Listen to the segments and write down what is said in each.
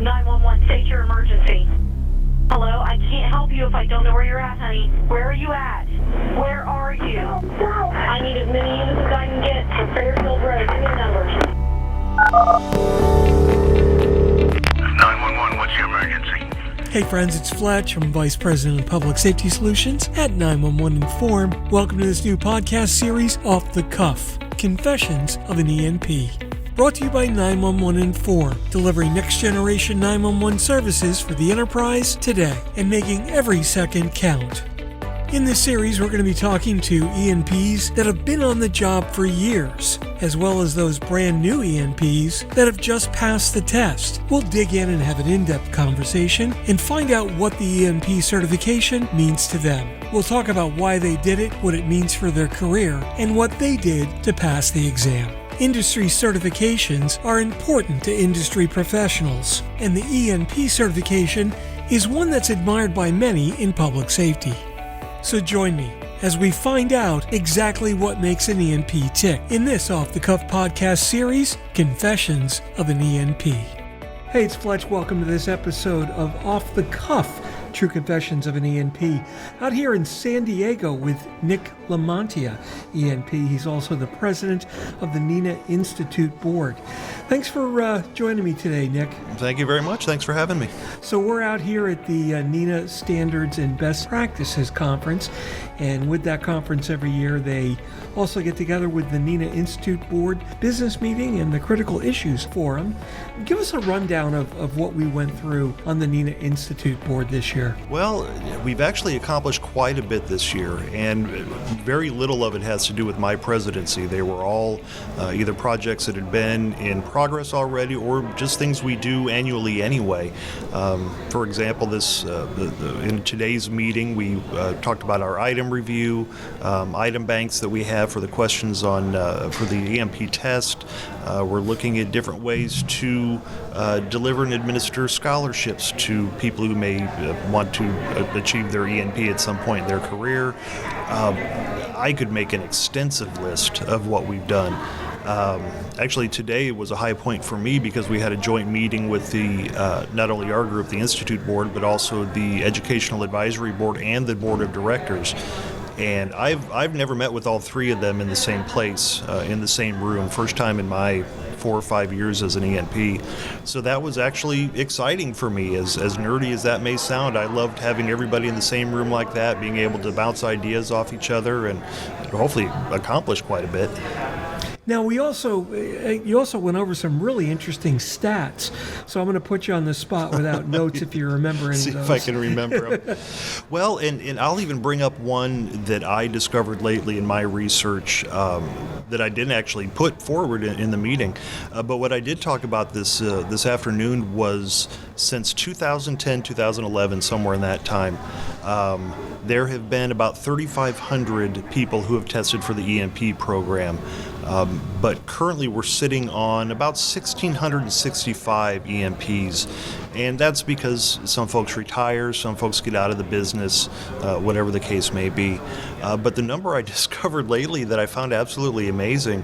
911, state your emergency. Hello, I can't help you if I don't know where you're at, honey. Where are you at? Where are you? I need as many units as I can get for Fairfield Road. Give me the numbers. 911, what's your emergency? Hey friends, it's Fletch. I'm Vice President of Public Safety Solutions at 911 Inform. Welcome to this new podcast series, Off the Cuff, Confessions of an ENP. Brought to you by 911 Inform, delivering next-generation 911 services for the enterprise today and making every second count. In this series, we're going to be talking to ENPs that have been on the job for years, as well as those brand new ENPs that have just passed the test. We'll dig in and have an in-depth conversation and find out what the ENP certification means to them. We'll talk about why they did it, what it means for their career, and what they did to pass the exam. Industry certifications are important to industry professionals, and the ENP certification is one that's admired by many in public safety. So join me as we find out exactly what makes an ENP tick in this Off-the-Cuff podcast series, Confessions of an ENP. Hey, it's Fletch. Welcome to this episode of Off the Cuff, True Confessions of an ENP. Out here in San Diego with Nick LaMontia, ENP. He's also the president of the NINA Institute Board. Thanks for joining me today, Nick. Thank you very much. Thanks for having me. So we're out here at the NINA Standards and Best Practices Conference, and with that conference every year, they also get together with the NINA Institute Board business meeting and the Critical Issues Forum. Give us a rundown of what we went through on the NINA Institute Board this year. Well, we've actually accomplished quite a bit this year, and very little of it has to do with my presidency. They were all either projects that had been in progress already or just things we do annually anyway. For example, in today's meeting, we talked about our item review, item banks that we have for the questions on for the EMP test. We're looking at different ways to deliver and administer scholarships to people who may want to achieve their ENP at some point in their career. I could make an extensive list of what we've done. Actually, today was a high point for me because we had a joint meeting with the not only our group, the Institute Board, but also the Educational Advisory Board and the Board of Directors. And I've never met with all three of them in the same place, in the same room. First time in my 4 or 5 years as an ENP. So that was actually exciting for me. As nerdy as that may sound, I loved having everybody in the same room like that, being able to bounce ideas off each other and hopefully accomplish quite a bit. Now, you also went over some really interesting stats, so I'm going to put you on the spot without notes if you remember any See of those. if I can remember them. Well, and I'll even bring up one that I discovered lately in my research that I didn't actually put forward in the meeting. But what I did talk about this afternoon was since 2010, 2011, somewhere in that time, there have been about 3,500 people who have tested for the ENP program. But currently we're sitting on about 1,665 EMPs, and that's because some folks retire, some folks get out of the business, whatever the case may be. But the number I discovered lately that I found absolutely amazing,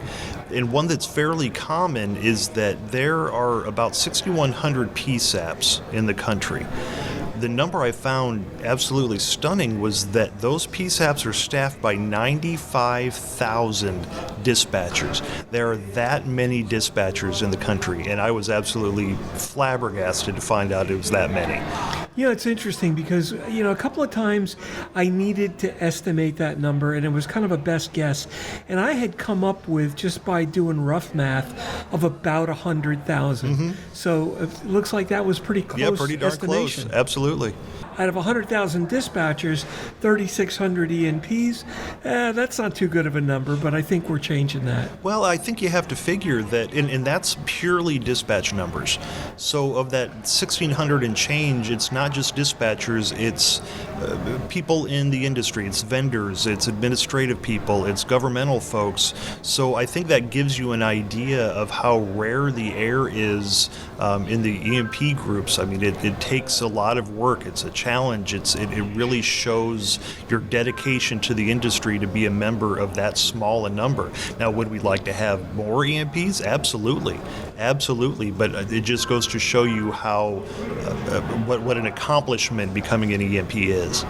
and one that's fairly common, is that there are about 6,100 PSAPs in the country. The number I found absolutely stunning was that those PSAPs are staffed by 95,000 dispatchers. There are that many dispatchers in the country, and I was absolutely flabbergasted to find out it was that many. Yeah, it's interesting because, a couple of times I needed to estimate that number, and it was kind of a best guess. And I had come up with, just by doing rough math, of about 100,000. Mm-hmm. So it looks like that was pretty close. Yeah, pretty darn estimation. Close. Absolutely. Out of 100,000 dispatchers, 3,600 ENPs, that's not too good of a number, but I think we're changing that. Well, I think you have to figure that, and that's purely dispatch numbers. So of that 1,600 and change, it's not just dispatchers, it's people in the industry, it's vendors, it's administrative people, it's governmental folks. So I think that gives you an idea of how rare the air is in the EMP groups. I mean, it takes a lot of work. It's a challenge. It really shows your dedication to the industry to be a member of that small a number. Now, would we like to have more EMPs? Absolutely. Absolutely. But it just goes to show you how, what an accomplishment becoming an EMP is.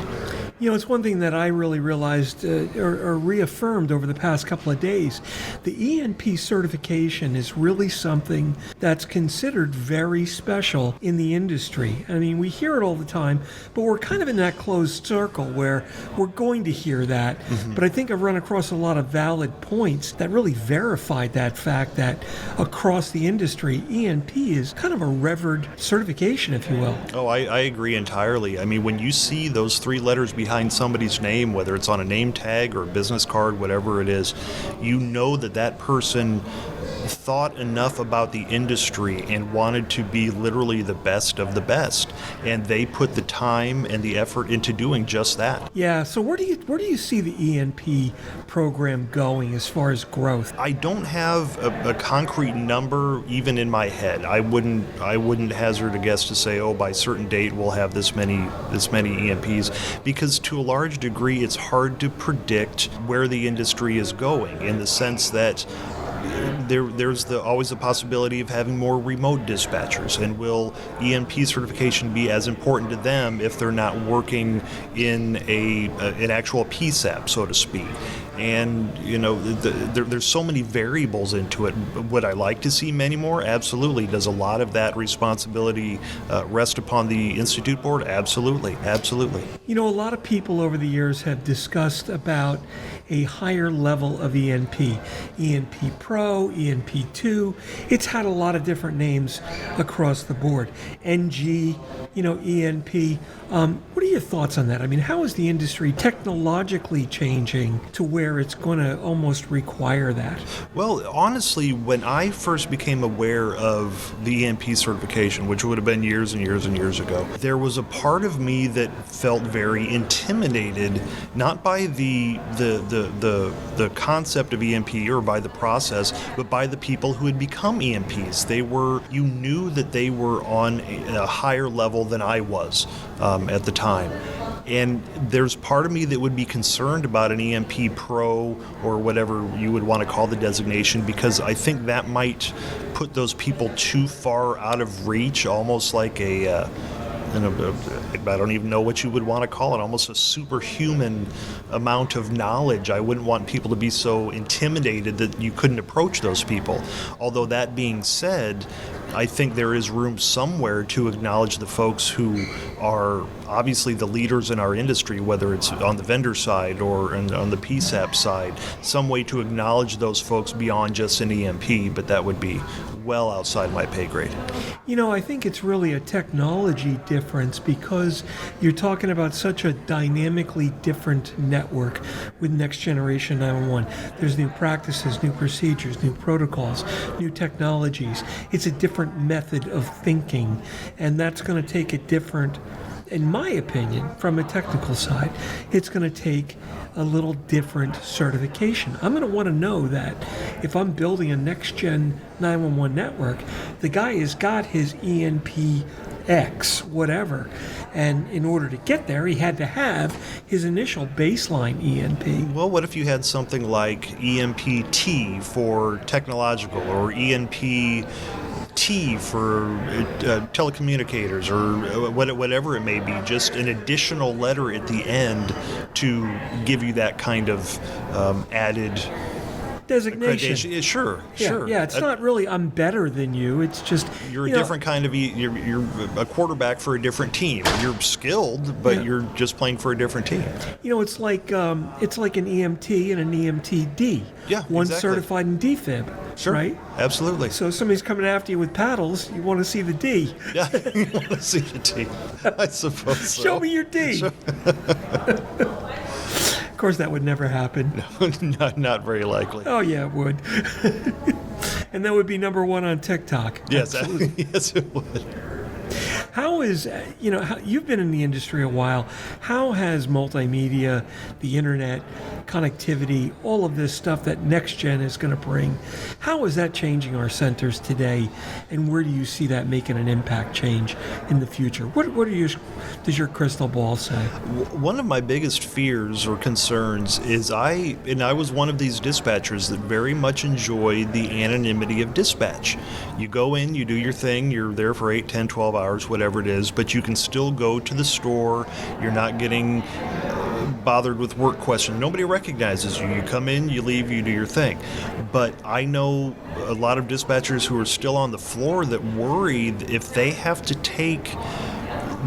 You know, it's one thing that I really realized or reaffirmed over the past couple of days. The ENP certification is really something that's considered very special in the industry. I mean, we hear it all the time, but we're kind of in that closed circle where we're going to hear that. Mm-hmm. But I think I've run across a lot of valid points that really verified that fact that across the industry, ENP is kind of a revered certification, if you will. Oh, I agree entirely. I mean, when you see those three letters behind somebody's name, whether it's on a name tag or a business card, whatever it is, you know that person thought enough about the industry and wanted to be literally the best of the best, and they put the time and the effort into doing just that. Yeah. So where do you see the ENP program going as far as growth? I don't have a concrete number even in my head. I wouldn't hazard a guess to say, oh, by a certain date we'll have this many EMPs, because to a large degree it's hard to predict where the industry is going, in the sense that there's always the possibility of having more remote dispatchers, and will ENP certification be as important to them if they're not working in an actual PSAP, so to speak? And there's so many variables into it. Would I like to see many more? Absolutely. Does a lot of that responsibility rest upon the Institute Board? Absolutely. Absolutely. You know, a lot of people over the years have discussed about a higher level of ENP. ENP Pro, ENP2. It's had a lot of different names across the board. NG, ENP. What are your thoughts on that? I mean, how is the industry technologically changing to where it's going to almost require that? Well, honestly, when I first became aware of the ENP certification, which would have been years and years and years ago, there was a part of me that felt very intimidated, not by the concept of EMP or by the process, but by the people who had become EMPs. You knew that they were on a higher level than I was at the time. And there's part of me that would be concerned about an ENP Pro or whatever you would want to call the designation, because I think that might put those people too far out of reach, almost like I don't even know what you would want to call it, almost a superhuman amount of knowledge. I wouldn't want people to be so intimidated that you couldn't approach those people. Although that being said, I think there is room somewhere to acknowledge the folks who are obviously the leaders in our industry, whether it's on the vendor side or on the PSAP side, some way to acknowledge those folks beyond just an EMP, but that would be well outside my pay grade. I think it's really a technology difference, because you're talking about such a dynamically different network with next generation 911. There's new practices, new procedures, new protocols, new technologies. It's a different method of thinking, and that's going to take a different, in my opinion, from a technical side, it's going to take a little different certification. I'm going to want to know that if I'm building a next-gen 911 network, the guy has got his ENP X, whatever. And in order to get there, he had to have his initial baseline ENP. Well, what if you had something like EMP-T for technological, or ENP T for telecommunicators, or whatever it may be, just an additional letter at the end to give you that kind of added designation. Sure. Yeah, it's not really I'm better than you. It's just you're a different kind of you're a quarterback for a different team. You're skilled, but you're just playing for a different team. It's like an EMT and an EMTD. Yeah, one's exactly. certified in DFib. Sure, right? Absolutely. So if somebody's coming after you with paddles, you want to see the D. Yeah, you want to see the D. I suppose so. Show me your D. Of course, that would never happen. No, not very likely. Oh, yeah, it would. And that would be number one on TikTok. Yes, absolutely. Yes, it would. How is, you've been in the industry a while. How has multimedia, the internet, connectivity, all of this stuff that next gen is going to bring. How is that changing our centers today, and where do you see that making an impact change in the future? Does your crystal ball say? One of my biggest fears or concerns is I was one of these dispatchers that very much enjoyed the anonymity of dispatch. You go in, you do your thing, you're there for 8, 10, 12 hours, whatever it is, but you can still go to the store. You're not getting bothered with work questions. Nobody recognizes you. You come in, you leave, you do your thing. But I know a lot of dispatchers who are still on the floor that worry if they have to take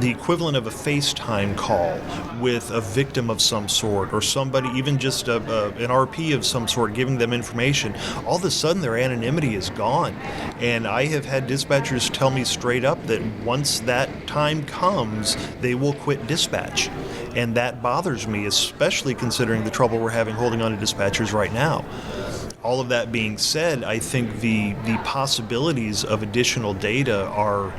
the equivalent of a FaceTime call with a victim of some sort, or somebody, even just an RP of some sort, giving them information, all of a sudden their anonymity is gone. And I have had dispatchers tell me straight up that once that time comes, they will quit dispatch. And that bothers me, especially considering the trouble we're having holding on to dispatchers right now. All of that being said, I think the possibilities of additional data are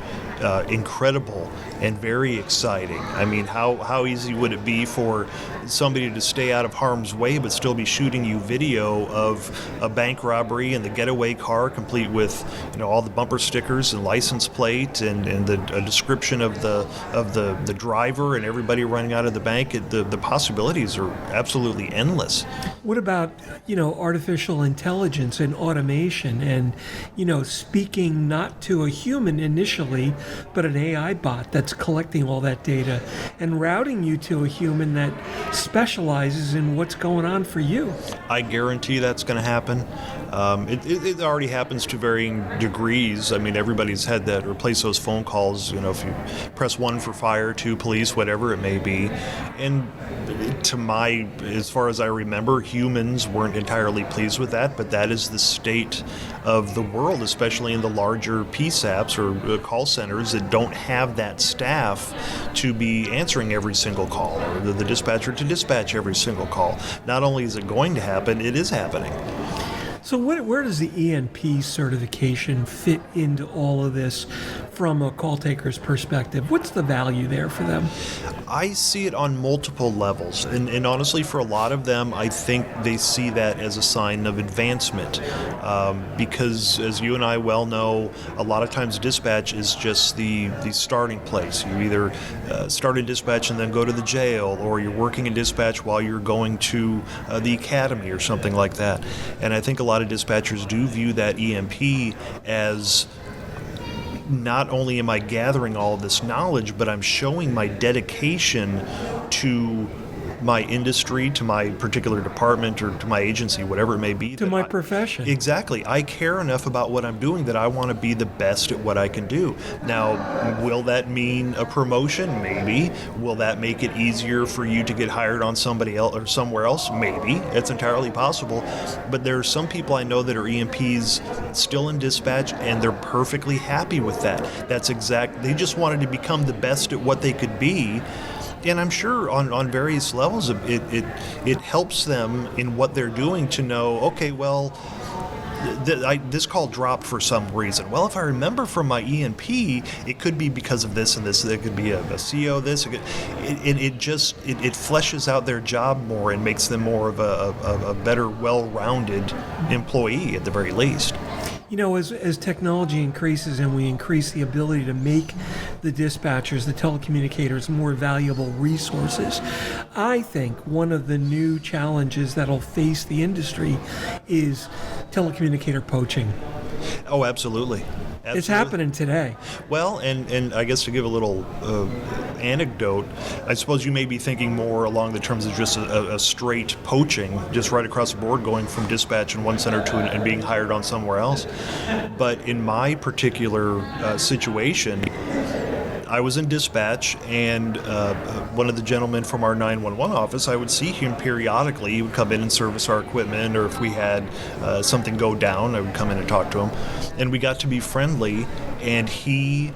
incredible and very exciting. I mean, how easy would it be for somebody to stay out of harm's way but still be shooting you video of a bank robbery and the getaway car, complete with all the bumper stickers and license plate and a description of the driver and everybody running out of the bank? The possibilities are absolutely endless. What about artificial intelligence and automation and speaking not to a human initially, but an AI bot that's collecting all that data and routing you to a human that specializes in what's going on for you? I guarantee that's going to happen. It already happens to varying degrees. I mean, everybody's had that. Replace those phone calls, if you press 1 for fire, 2 police, whatever it may be. And as far as I remember, humans weren't entirely pleased with that, but that is the state of the world, especially in the larger PSAPs or call centers that don't have that staff to be answering every single call, or the dispatcher to dispatch every single call. Not only is it going to happen, it is happening. So where does the ENP certification fit into all of this from a call taker's perspective? What's the value there for them? I see it on multiple levels, and honestly, for a lot of them, I think they see that as a sign of advancement, because as you and I well know, a lot of times dispatch is just the starting place. You either start in dispatch and then go to the jail, or you're working in dispatch while you're going to the academy or something like that. And I think a lot of dispatchers do view that ENP as not only am I gathering all of this knowledge, but I'm showing my dedication to my industry, to my particular department, or to my agency, whatever it may be. To my profession. Exactly. I care enough about what I'm doing that I want to be the best at what I can do. Now, will that mean a promotion? Maybe. Will that make it easier for you to get hired on somebody else or somewhere else? Maybe. It's entirely possible. But there are some people I know that are EMPs still in dispatch, and they're perfectly happy with that. They just wanted to become the best at what they could be. And I'm sure on various levels, it helps them in what they're doing to know, okay, well, this call dropped for some reason. Well, if I remember from my ENP, it could be because of this and this. It could be a CO this. It fleshes out their job more and makes them more of a better, well-rounded employee at the very least. As technology increases and we increase the ability to make the dispatchers, the telecommunicators, more valuable resources, I think one of the new challenges that'll face the industry is telecommunicator poaching. Oh, absolutely. It's happening today. Well, and I guess to give a little anecdote, I suppose you may be thinking more along the terms of just a straight poaching, just right across the board, going from dispatch in one center to and being hired on somewhere else. But in my particular situation, I was in dispatch, and one of the gentlemen from our 911 office, I would see him periodically. He would come in and service our equipment, or if we had something go down, I would come in and talk to him. And we got to be friendly, and they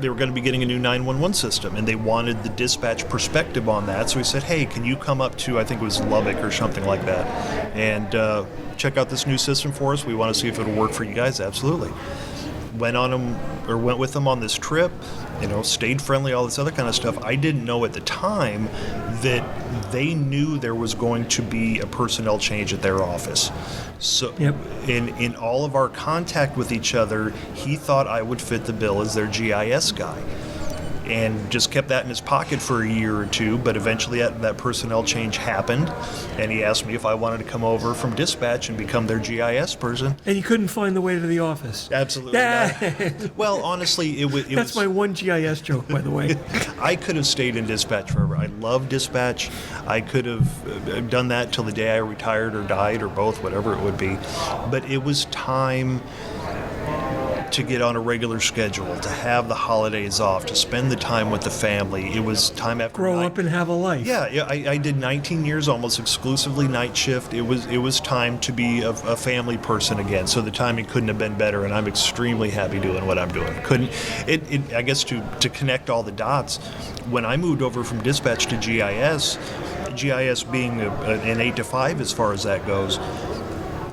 were going to be getting a new 911 system, and they wanted the dispatch perspective on that. So he said, hey, can you come up to, I think it was Lubbock or something like that, and check out this new system for us? We want to see if it'll work for you guys. Absolutely. went with them on this trip, stayed friendly, all this other kind of stuff. I didn't know at the time that they knew there was going to be a personnel change at their office. So in all of our contact with each other, he thought I would fit the bill as their GIS guy. And just kept that in his pocket for a year or two, but eventually that personnel change happened, and he asked me if I wanted to come over from dispatch and become their GIS person. And you couldn't find the way to the office. Absolutely not. Well, honestly, That's my one GIS joke, by the way. I could have stayed in dispatch forever. I love dispatch. I could have done that till the day I retired or died or both, whatever it would be. But it was time to get on a regular schedule, to have the holidays off, to spend the time with the family. It was time after grow up and have a life. Yeah, I did 19 years almost exclusively night shift. It was time to be a family person again. So the timing couldn't have been better, and I'm extremely happy doing what I'm doing. I guess to connect all the dots, when I moved over from dispatch to GIS being an 8 to 5 as far as that goes,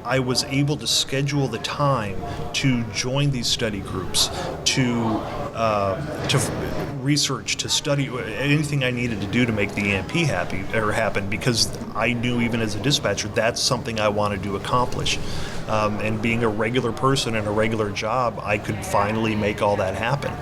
I was able to schedule the time to join these study groups, to research, to study anything I needed to do to make the ENP happen, because I knew even as a dispatcher that's something I wanted to accomplish. And being a regular person in a regular job, I could finally make all that happen.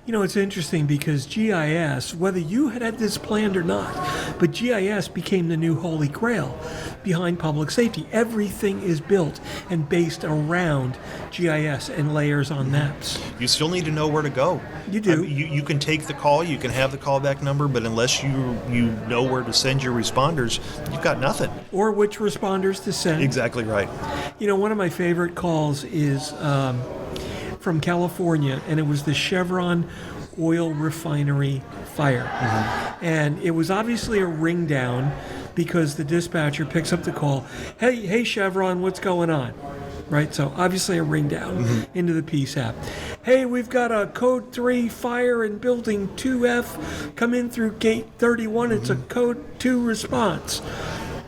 It's interesting because GIS, whether you had this planned or not, but GIS became the new holy grail behind public safety. Everything is built and based around GIS and layers on maps. You still need to know where to go. You do. You can take the call, you can have the callback number, but unless you know where to send your responders, you've got nothing. Or which responders to send. Exactly right. One of my favorite calls is from California, and it was the Chevron oil refinery fire. Mm-hmm. And it was obviously a ring down because the dispatcher picks up the call, hey Chevron, what's going on? Right, so obviously a ring down into the PSAP. Hey, we've got a code 3 fire in building 2F, come in through gate 31, it's a code 2 response.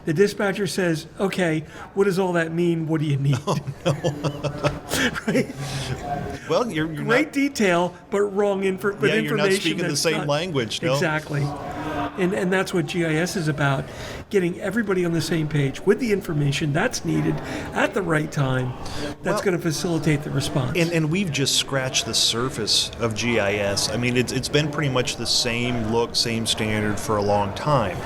The dispatcher says, okay, what does all that mean? What do you need? Oh, no. Right? Well, you're great not, detail, but wrong information. You're not speaking the same language, no? Exactly. And that's what GIS is about, getting everybody on the same page with the information that's needed at the right time that's going to facilitate the response. And we've just scratched the surface of GIS. I mean, it's been pretty much the same look, same standard for a long time.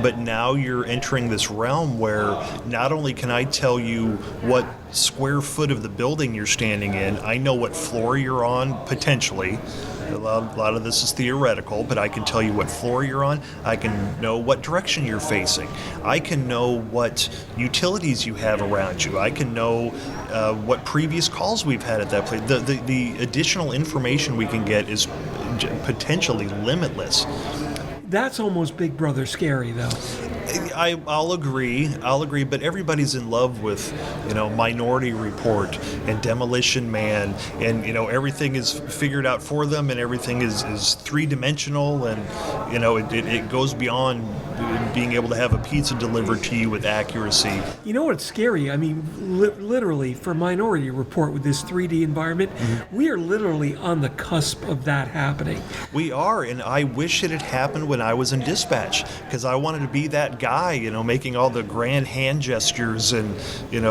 But now you're entering this realm where not only can I tell you what square foot of the building you're standing in, I know what floor you're on, potentially. A lot of this is theoretical, but I can tell you what floor you're on. I can know what direction you're facing. I can know what utilities you have around you. I can know what previous calls we've had at that place. The additional information we can get is potentially limitless. That's almost Big Brother scary, though. I'll agree, but everybody's in love with, Minority Report and Demolition Man, and, everything is figured out for them, and everything is three-dimensional, and, it goes beyond being able to have a pizza delivered to you with accuracy. You know what's scary? I mean, literally, for Minority Report with this 3D environment, we are literally on the cusp of that happening. We are, and I wish it had happened when I was in dispatch, because I wanted to be that guy, making all the grand hand gestures, and it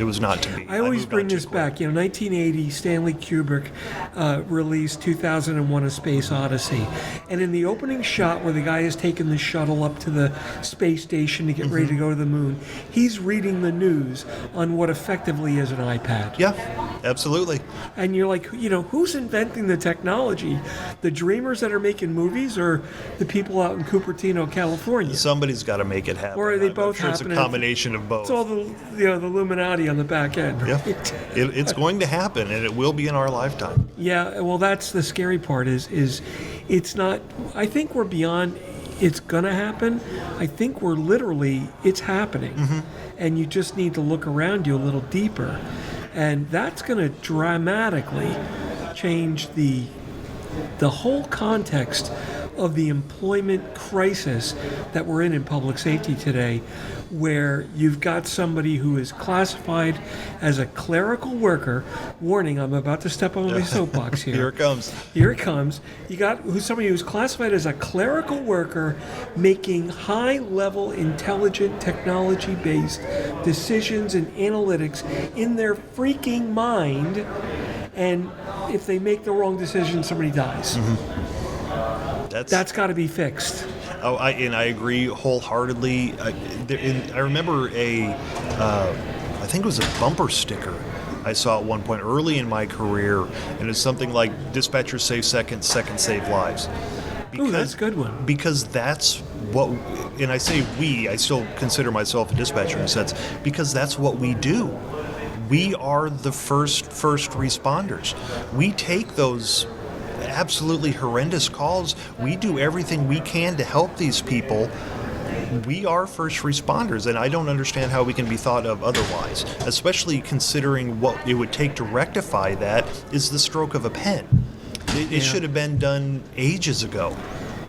was not to be. I always bring this back. 1980, Stanley Kubrick released 2001: A Space Odyssey, and in the opening shot where the guy is taking the shuttle up to the space station to get ready to go to the moon, he's reading the news on what effectively is an iPad. Yeah, absolutely. And you're like, who's inventing the technology? The dreamers that are making movies, or the people out in Cupertino, California? Somebody's got to make it happen. Or are they both happening? It's a combination of both. It's all the Illuminati on the back end. Right? Yeah, it's going to happen, and it will be in our lifetime. Yeah, well, that's the scary part. Is it's not? I think we're beyond. It's gonna happen. I think we're literally. It's happening, and you just need to look around you a little deeper, and that's gonna dramatically change the whole context of the employment crisis that we're in public safety today, where you've got somebody who is classified as a clerical worker. Warning, I'm about to step on my soapbox here. Here it comes. Here it comes. You got somebody who's classified as a clerical worker making high-level, intelligent, technology-based decisions and analytics in their freaking mind, and if they make the wrong decision, somebody dies. That's got to be fixed. Oh, I agree wholeheartedly. I remember I think it was a bumper sticker I saw at one point early in my career, and it's something like "Dispatchers save seconds, seconds save lives." Ooh, that's a good one. Because that's what, and I say we, I still consider myself a dispatcher in a sense, because that's what we do. We are the first responders. We take those absolutely horrendous calls. We do everything we can to help these people. We are first responders, and I don't understand how we can be thought of otherwise, especially considering what it would take to rectify that is the stroke of a pen. It should have been done ages ago.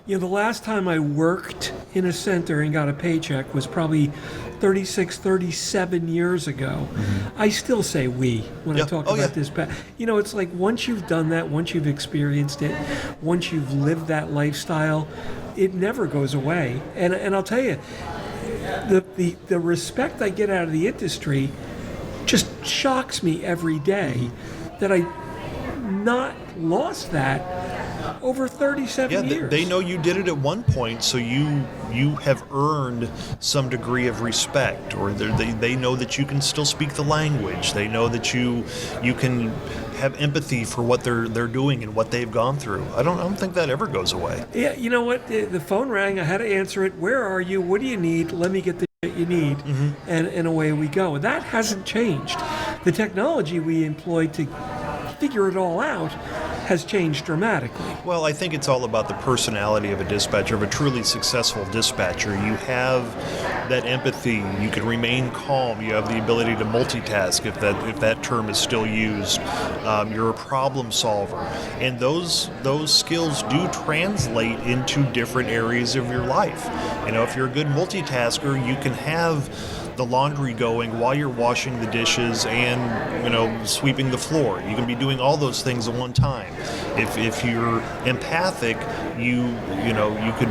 You know, the last time I worked in a center and got a paycheck was probably 36, 37 years ago. I still say we when I talk about this. You know, it's like once you've done that, once you've experienced it, once you've lived that lifestyle, it never goes away. And I'll tell you, the respect I get out of the industry just shocks me every day that I not lost that over 37 years. They know you did it at one point, so you have earned some degree of respect, or they know that you can still speak the language. They know that you can have empathy for what they're doing and what they've gone through. I don't think that ever goes away. Yeah, you know what? The phone rang. I had to answer it. Where are you? What do you need? Let me get the shit you need. And away we go. That hasn't changed. The technology we employ to figure it all out has changed dramatically. Well, I think it's all about the personality of a dispatcher, of a truly successful dispatcher. You have that empathy. You can remain calm. You have the ability to multitask, if that term is still used. You're a problem solver, and those skills do translate into different areas of your life. You know, if you're a good multitasker, you can have the laundry going while you're washing the dishes and, you know, sweeping the floor. You can be doing all those things at one time. If you're empathic, you could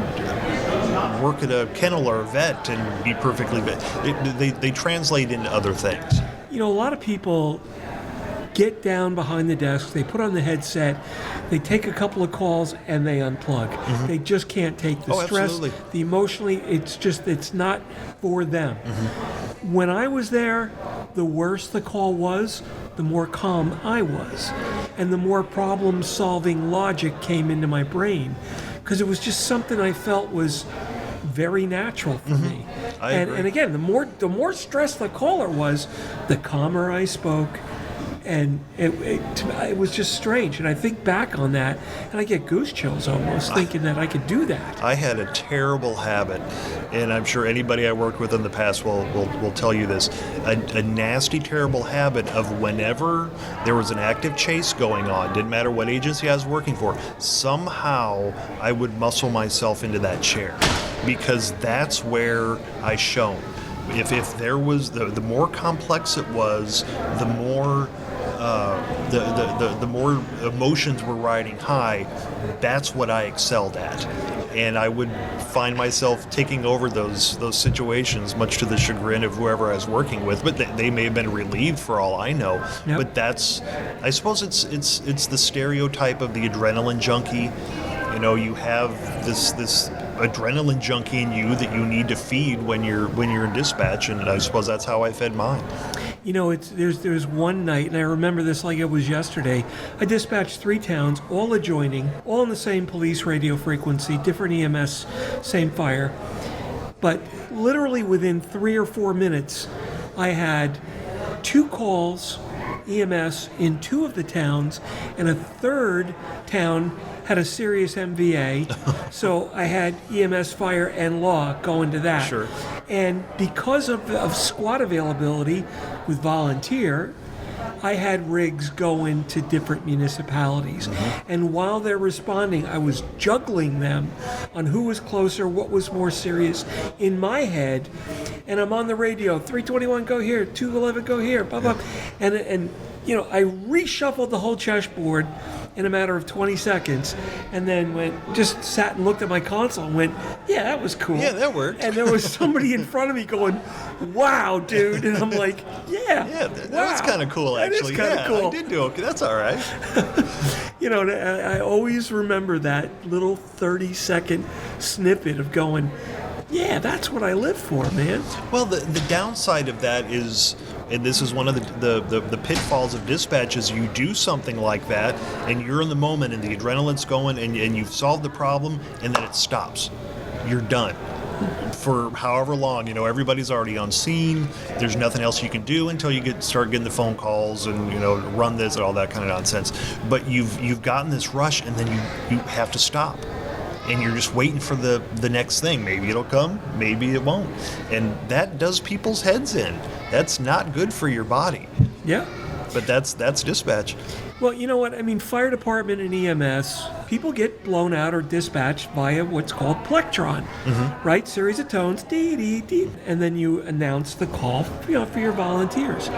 work at a kennel or a vet and be perfectly. They translate into other things. You know, a lot of people get down behind the desk, they put on the headset, they take a couple of calls, and they unplug. They just can't take the stress, absolutely. the emotionally, it's not for them. When I was there, the worse the call was, the more calm I was, and the more problem-solving logic came into my brain, because it was just something I felt was very natural for me. I agree. And again, the more stressed the caller was, the calmer I spoke. And it was just strange. And I think back on that, and I get goose chills almost thinking that I could do that. I had a terrible habit, and I'm sure anybody I worked with in the past will tell you this, a nasty, terrible habit of whenever there was an active chase going on, didn't matter what agency I was working for, somehow I would muscle myself into that chair, because that's where I shone. If there was, the more complex it was, the more the more emotions were riding high, that's what I excelled at. And I would find myself taking over those situations, much to the chagrin of whoever I was working with. But they may have been relieved for all I know. Yep. But I suppose it's the stereotype of the adrenaline junkie. You know, you have this adrenaline junkie in you that you need to feed when you're in dispatch, and I suppose that's how I fed mine. You know, there's one night, and I remember this like it was yesterday. I dispatched 3 towns, all adjoining, all on the same police radio frequency, different EMS, same fire. But literally within 3 or 4 minutes, I had 2 calls, EMS, in 2 of the towns, and a third town had a serious MVA, so I had EMS, fire, and law going to that. Sure. And because of squad availability with volunteer, I had rigs going to different municipalities. And while they're responding, I was juggling them on who was closer, what was more serious in my head. And I'm on the radio, 321 go here, 211 go here, blah, blah. And you know, I reshuffled the whole chessboard in a matter of 20 seconds, and then just sat and looked at my console and went, yeah, that was cool. Yeah, that worked. And there was somebody in front of me going, wow, dude. And I'm like, yeah. Yeah, that was kind of cool, actually. That is kind of cool. I did do okay. That's all right. You know, I always remember that little 30-second snippet of going, yeah, that's what I live for, man. Well, the downside of that is, and this is one of the pitfalls of dispatch, is you do something like that, and you're in the moment, and the adrenaline's going, and you've solved the problem, and then it stops. You're done. For however long, you know, everybody's already on scene. There's nothing else you can do until you start getting the phone calls and, you know, run this and all that kind of nonsense. But you've gotten this rush, and then you have to stop. And you're just waiting for the next thing. Maybe it'll come, maybe it won't. And that does people's heads in. That's not good for your body. Yeah. But that's dispatch. Well, you know what? I mean, fire department and EMS, people get blown out or dispatched via what's called plectron, right? Series of tones, dee, dee, dee, and then you announce the call, you know, for your volunteers.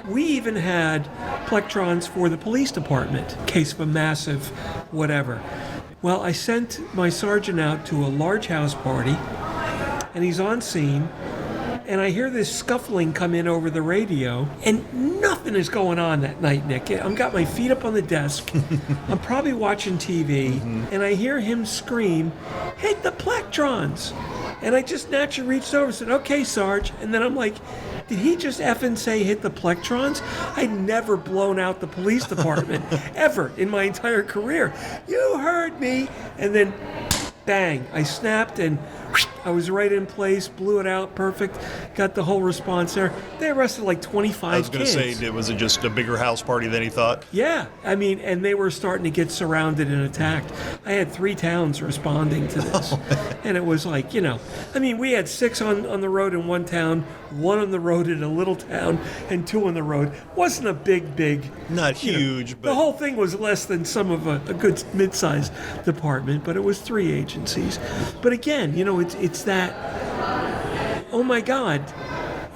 We even had plectrons for the police department, in case of a massive whatever. Well, I sent my sergeant out to a large house party, and he's on scene, and I hear this scuffling come in over the radio, and nothing is going on that night, Nick. I've got my feet up on the desk. I'm probably watching TV, and I hear him scream, hit the plectrons. And I just naturally reached over and said, okay, Sarge. And then I'm like, did he just effing say hit the plectrons? I'd never blown out the police department, ever, in my entire career. You heard me. And then, bang, I snapped and I was right in place, blew it out, perfect, got the whole response there. They arrested like 25 kids. I was going to say, was it just a bigger house party than he thought? Yeah, I mean, and they were starting to get surrounded and attacked. I had 3 towns responding to this. And it was like, you know, I mean, we had 6 on the road in one town, 1 on the road in a little town, and 2 on the road. Wasn't a big. Not huge, know, but... The whole thing was less than some of a good mid-sized department, but it was 3 agencies. But again, you know, it's that, oh my God,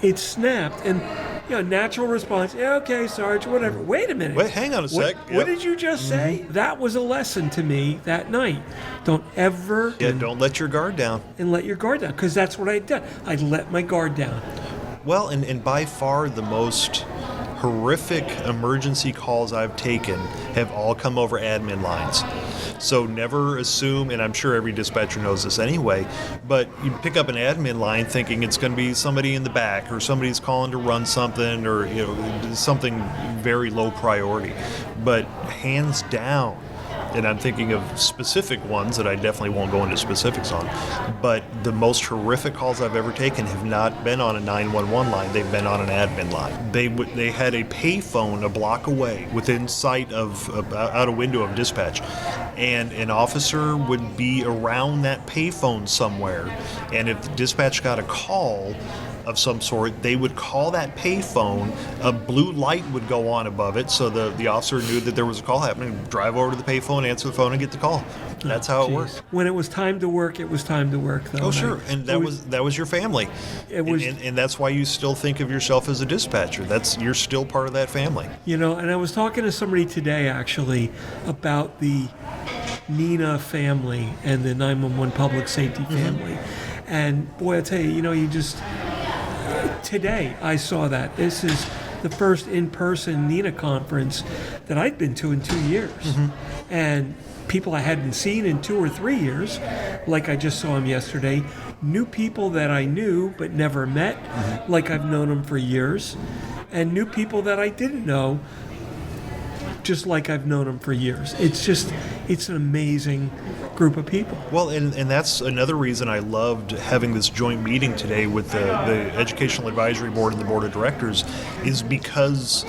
it snapped. And, you know, natural response, yeah, okay, Sarge, whatever. Wait a minute. Wait, hang on a sec. What did you just say? That was a lesson to me that night. Don't ever... Yeah, don't let your guard down. And let your guard down, because that's what I'd done. I'd let my guard down. Well, and by far the most horrific emergency calls I've taken have all come over admin lines. So never assume, and I'm sure every dispatcher knows this anyway, but you pick up an admin line thinking it's going to be somebody in the back or somebody's calling to run something or, you know, something very low priority. But hands down, and I'm thinking of specific ones that I definitely won't go into specifics on, but the most horrific calls I've ever taken have not been on a 911 line, they've been on an admin line. They had a payphone a block away within sight of, out a window of dispatch, and an officer would be around that payphone somewhere, and if the dispatch got a call of some sort, they would call that payphone, a blue light would go on above it, so the officer knew that there was a call happening, drive over to the payphone, answer the phone, and get the call. That's how it worked. When it was time to work, it was time to work, though. Oh, sure, and that was your family. It was, and that's why you still think of yourself as a dispatcher. You're still part of that family. You know, and I was talking to somebody today, actually, about the Nina family and the 911 public safety family. And boy, I tell you, you know, today I saw that. This is the first in-person NINA conference that I'd been to in 2 years. And people I hadn't seen in 2 or 3 years, like I just saw them yesterday, new people that I knew but never met, like I've known them for years, and new people that I didn't know, just like I've known them for years. It's an amazing group of people. Well, and that's another reason I loved having this joint meeting today with the Educational Advisory Board and the Board of Directors, is because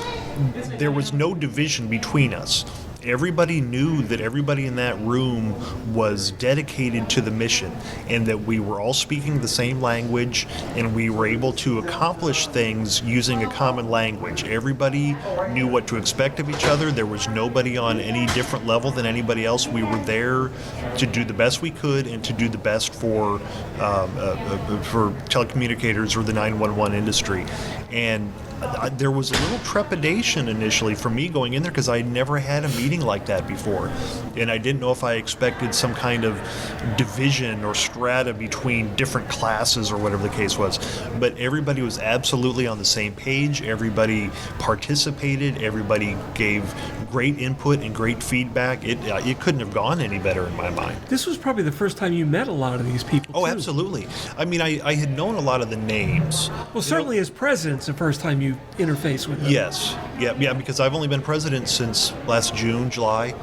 there was no division between us. everybody knew that everybody in that room was dedicated to the mission, and that we were all speaking the same language, and we were able to accomplish things using a common language. Everybody knew what to expect of each other. There was nobody on any different level than anybody else. We were there to do the best we could and to do the best for telecommunicators or the 911 industry. And there was a little trepidation initially for me going in there because I had never had a meeting like that before. And I didn't know if I expected some kind of division or strata between different classes or whatever the case was. But everybody was absolutely on the same page. Everybody participated. Everybody gave great input and great feedback. It couldn't have gone any better in my mind. This was probably the first time you met a lot of these people, Oh, too. Absolutely. I mean, I had known a lot of the names. Well, certainly as president, it's the first time you interface with them. Yes. Yeah, because I've only been president since last June, July.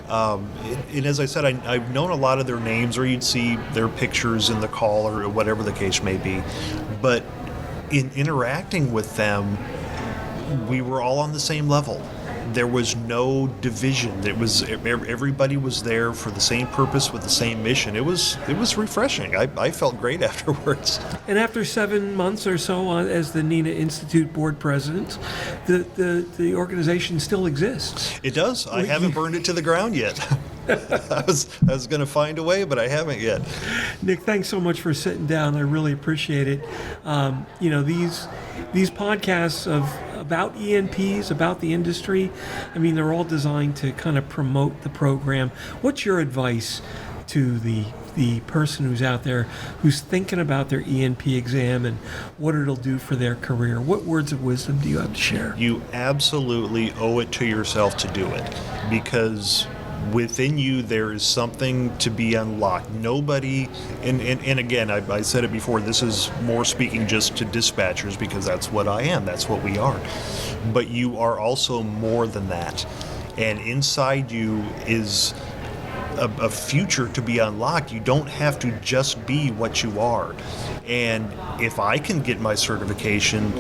And as I said, I've known a lot of their names, or you'd see their pictures in the call or whatever the case may be. But in interacting with them, we were all on the same level. There was no division. It was everybody was there for the same purpose with the same mission. It was refreshing. I felt great afterwards. And after 7 months or so as the NENA Institute board president, the organization still exists. It does. I haven't burned it to the ground yet. I was going to find a way, but I haven't yet. Nick, thanks so much for sitting down. I really appreciate it. These podcasts about ENPs, about the industry, I mean, they're all designed to kind of promote the program. What's your advice to the person who's out there who's thinking about their ENP exam and what it'll do for their career? What words of wisdom do you have to share? You absolutely owe it to yourself to do it, because within you there is something to be unlocked. Nobody, and again, I said it before, this is more speaking just to dispatchers because that's what I am, that's what we are. But you are also more than that. And inside you is a future to be unlocked. You don't have to just be what you are. And if I can get my certification,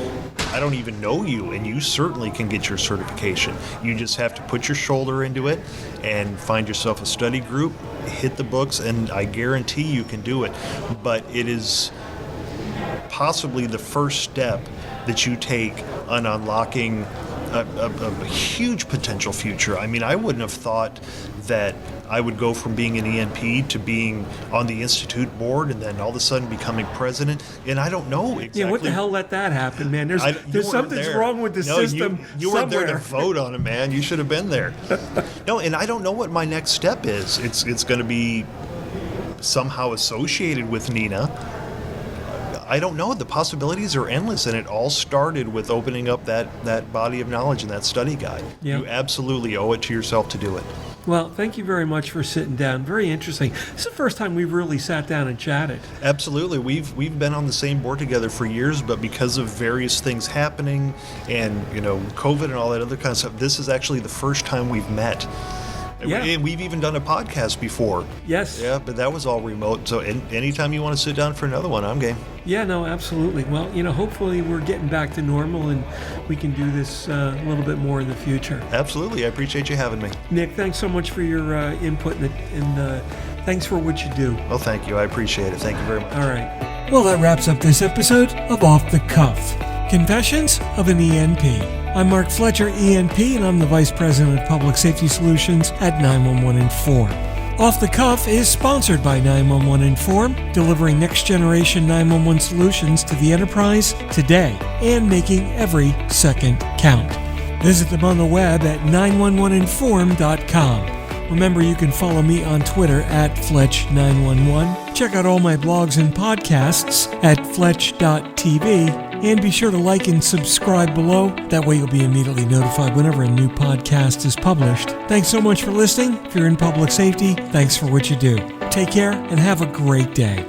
I don't even know you, and you certainly can get your certification. You just have to put your shoulder into it and find yourself a study group, hit the books, and I guarantee you can do it. But it is possibly the first step that you take on unlocking a huge potential future. I mean, I wouldn't have thought that I would go from being an ENP to being on the Institute board and then all of a sudden becoming president. And I don't know exactly. Yeah, what the hell let that happen, man? There's something's wrong with the system. You weren't there to vote on it, man. You should have been there. No, and I don't know what my next step is. It's going to be somehow associated with NENA. I don't know. The possibilities are endless, and it all started with opening up that body of knowledge and that study guide. Yeah. You absolutely owe it to yourself to do it. Well, thank you very much for sitting down. Very interesting. This is the first time we've really sat down and chatted. Absolutely. We've been on the same board together for years, but because of various things happening and, COVID and all that other kind of stuff, this is actually the first time we've met. Yeah. And we've even done a podcast before. Yes. Yeah, but that was all remote. So anytime you want to sit down for another one, I'm game. Yeah, no, absolutely. Well, hopefully we're getting back to normal and we can do this a little bit more in the future. Absolutely. I appreciate you having me. Nick, thanks so much for your input and thanks for what you do. Well, thank you. I appreciate it. Thank you very much. All right. Well, that wraps up this episode of Off the Cuff, Confessions of an ENP. I'm Mark Fletcher, ENP, and I'm the Vice President of Public Safety Solutions at 911 Inform. Off the Cuff is sponsored by 911 Inform, delivering next-generation 911 solutions to the enterprise today and making every second count. Visit them on the web at 911inform.com. Remember, you can follow me on Twitter at Fletch911. Check out all my blogs and podcasts at Fletch.tv. And be sure to like and subscribe below. That way you'll be immediately notified whenever a new podcast is published. Thanks so much for listening. If you're in public safety, thanks for what you do. Take care and have a great day.